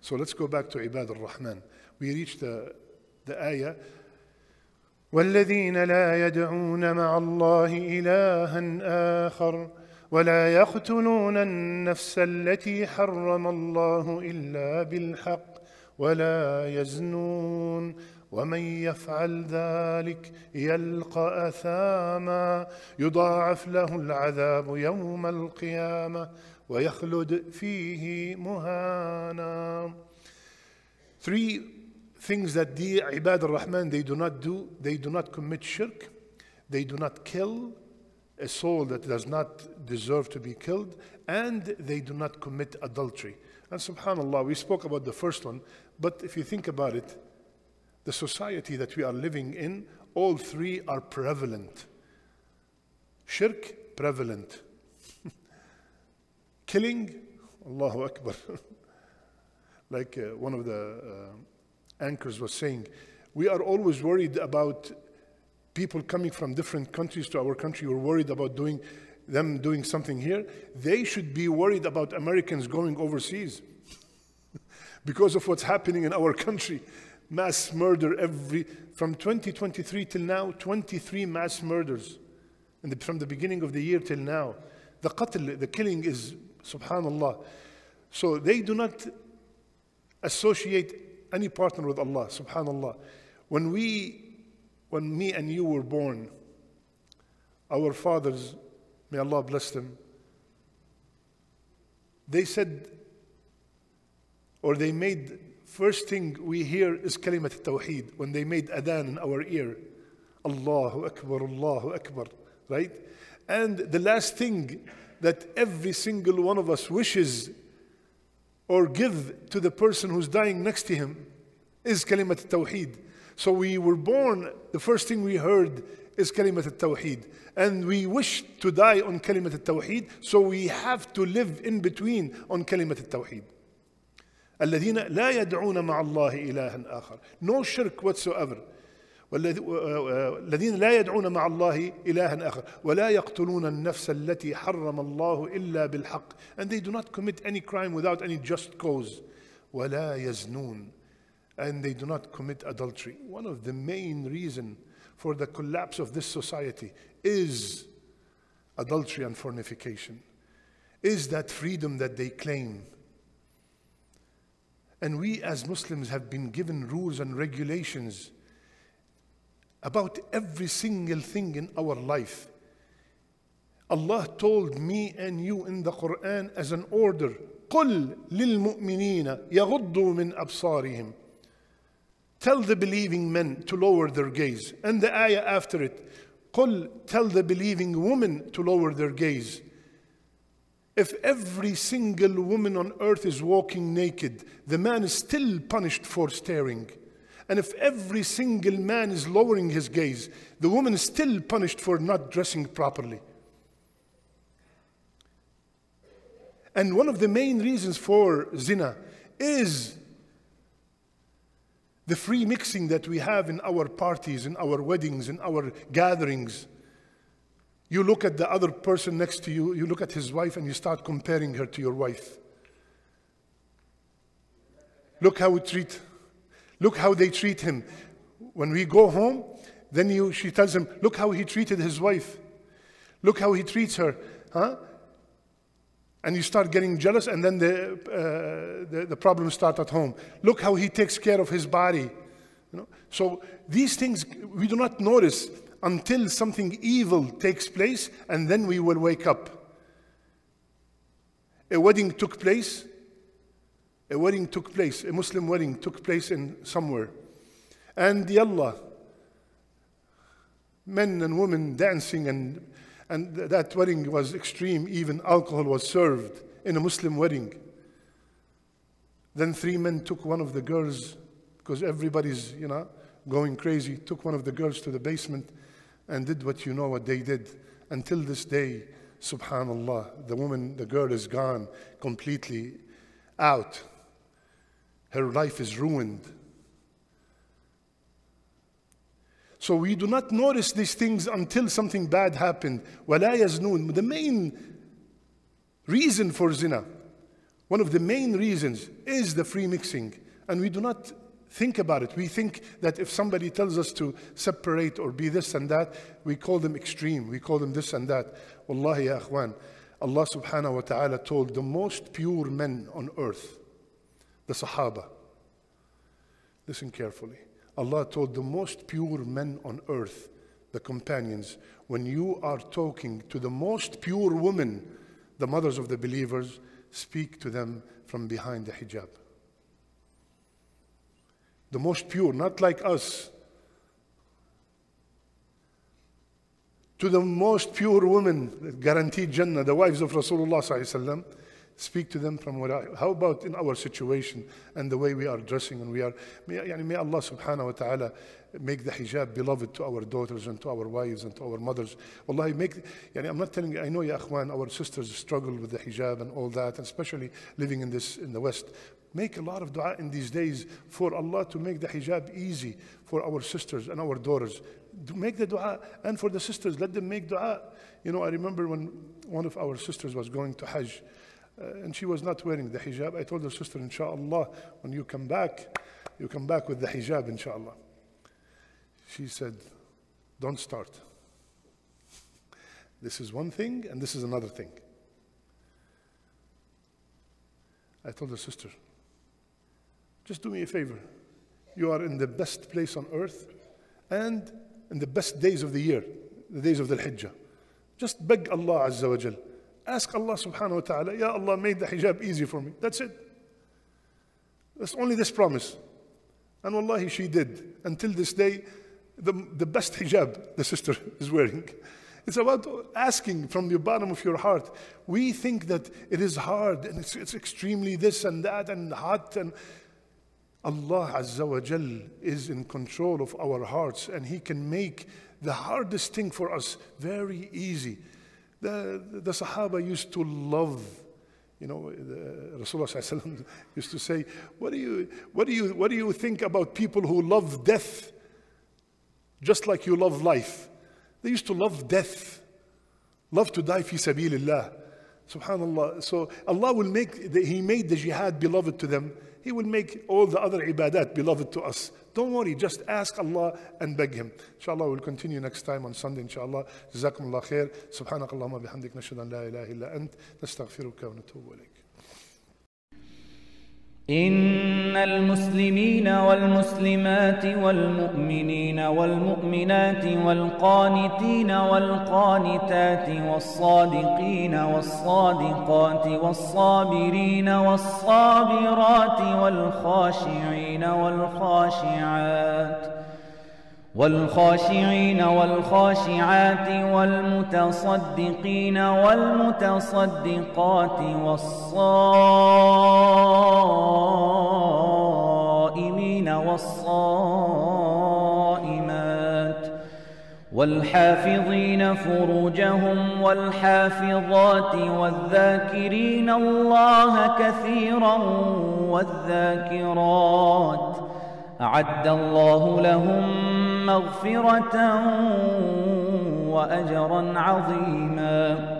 So let's go back to IBADURRAHMAN. We reached the ayah. وَالَّذِينَ لَا يَدْعُونَ مَعَ اللَّهِ إِلَهًا آخَرَ وَلَا يَقْتُلُونَ النَّفْسَ الَّتِي حَرَّمَ اللَّهُ إِلَّا بِالْحَقِّ وَلَا يَزْنُونَ وَمَنْ يَفْعَلْ ذَلِكَ يَلْقَ أَثَامًا يُضَاعَفْ لَهُ الْعَذَابُ يَوْمَ الْقِيَامَةِ وَيَخْلُدْ فِيهِ مُهَانًا. Three things that the IBADURRAHMAN they do not do. They do not commit shirk. They do not kill a soul that does not deserve to be killed. And they do not commit adultery. And subhanAllah, we spoke about the first one. But if you think about it, the society that we are living in, all three are prevalent. Shirk, prevalent. Killing, Allahu Akbar. Like one of the anchors was saying, we are always worried about people coming from different countries to our country. We're worried about them doing something here. They should be worried about Americans going overseas because of what's happening in our country. Mass murder from 2023 till now, 23 mass murders. From the beginning of the year till now. The qatl, the killing is, subhanallah. So they do not associate any partner with Allah, subhanallah. When me and you were born, our fathers, may Allah bless them, they said, or they made, first thing we hear is kalimat al-tawheed, when they made adhan in our ear. Allahu Akbar, right? And the last thing that every single one of us wishes or give to the person who's dying next to him is kalimat al-tawheed. So we were born, the first thing we heard is kalimat al-tawheed. And we wish to die on kalimat al-tawheed, so we have to live in between on kalimat al-tawheed. الذين لا يدعون مع الله إلها آخر. No shirk whatsoever. الذين لا يدعون مع الله إلها آخر ولا يقتلون النفس التي حرم الله إلا بالحق. And they do not commit any crime without any just cause. ولا يزنون. And they do not commit adultery. One of the main reasons for the collapse of this society is adultery and fornication. Is that freedom that they claim. And we as Muslims have been given rules and regulations about every single thing in our life. Allah told me and you in the Quran as an order, قُلْ لِلْمُؤْمِنِينَ يَغُضُّوا مِنْ أَبْصَارِهِمْ. Tell the believing men to lower their gaze. And the ayah after it, قُلْ, tell the believing women to lower their gaze. If every single woman on earth is walking naked, the man is still punished for staring. And if every single man is lowering his gaze, the woman is still punished for not dressing properly. And one of the main reasons for zina is the free mixing that we have in our parties, in our weddings, in our gatherings. You look at the other person next to you, you look at his wife and you start comparing her to your wife. Look how they treat him. When we go home, then she tells him, look how he treated his wife. Look how he treats her. Huh? And you start getting jealous, and then the problems start at home. Look how he takes care of his body. You know? So these things we do not notice until something evil takes place, and then we will wake up. A wedding took place. A Muslim wedding took place in somewhere. And yallah, men and women dancing, and that wedding was extreme. Even alcohol was served in a Muslim wedding. Then 3 men took one of the girls, because everybody's, going crazy, took one of the girls to the basement and did what they did. Until this day, subhanallah, the girl is gone, completely out. Her life is ruined. So we do not notice these things until something bad happened. وَلَا يَزْنُونَ. The main reason for zina, One of the main reasons is the free mixing, and we do not think about it. We think that if somebody tells us to separate or be this and that, we call them extreme, we call them this and that. Wallahi ya akhwan, Allah subhanahu wa ta'ala told the most pure men on earth, the Sahaba. Listen carefully. Allah told the most pure men on earth, the companions, when you are talking to the most pure women, the mothers of the believers, speak to them from behind the hijab. The most pure, not like us. To the most pure women, guaranteed Jannah, the wives of Rasulullah sallallahu alaihi wasallam, speak to them from where. How about in our situation and the way we are dressing and we are? May Allah subhanahu wa ta'ala make the hijab beloved to our daughters and to our wives and to our mothers. Wallahi, I'm not telling you, I know ya akhwan, our sisters struggle with the hijab and all that, and especially living in the West. Make a lot of dua in these days for Allah to make the hijab easy for our sisters and our daughters. Make the dua, and for the sisters, let them make dua. I remember when one of our sisters was going to Hajj, and she was not wearing the hijab. I told her, sister, inshallah, when you come back with the hijab, inshallah. She said, don't start. This is one thing, and this is another thing. I told her, sister, just do me a favor. You are in the best place on earth and in the best days of the year, the days of the Hijjah. Just beg Allah Azza wa Jal. Ask Allah subhanahu wa ta'ala, Ya Allah, made the hijab easy for me. That's it. That's only this promise. And wallahi, she did. Until this day, the best hijab the sister is wearing. It's about asking from the bottom of your heart. We think that it is hard and it's extremely this and that and hot, and Allah Azza wa Jal is in control of our hearts, and He can make the hardest thing for us very easy. The Sahaba used to love, Rasulullah sallallahu alaihi wasallam used to say, what do you think about people who love death just like you love life? They used to love death, love to die fi sabilillah. Subhanallah. So Allah will He made the jihad beloved to them. He will make all the other ibadat beloved to us. Don't worry, just ask Allah and beg Him. Inshallah, we'll continue next time on Sunday, inshallah. Jazakumullah khair. Subhanakallahumma bihamdik, nashhadu an la ilaha illa ant, nastaghfiruka wa natubu ilayk. إن المسلمين والمسلمات والمؤمنين والمؤمنات والقانتين والقانتات والصادقين والصادقات والصابرين والصابرات والخاشعين والخاشعات والمتصدقين والمتصدقات والصائمين والصائمات والحافظين فروجهم والحافظات والذاكرين الله كثيرا والذاكرات أعد الله لهم مغفرة وأجرا عظيما.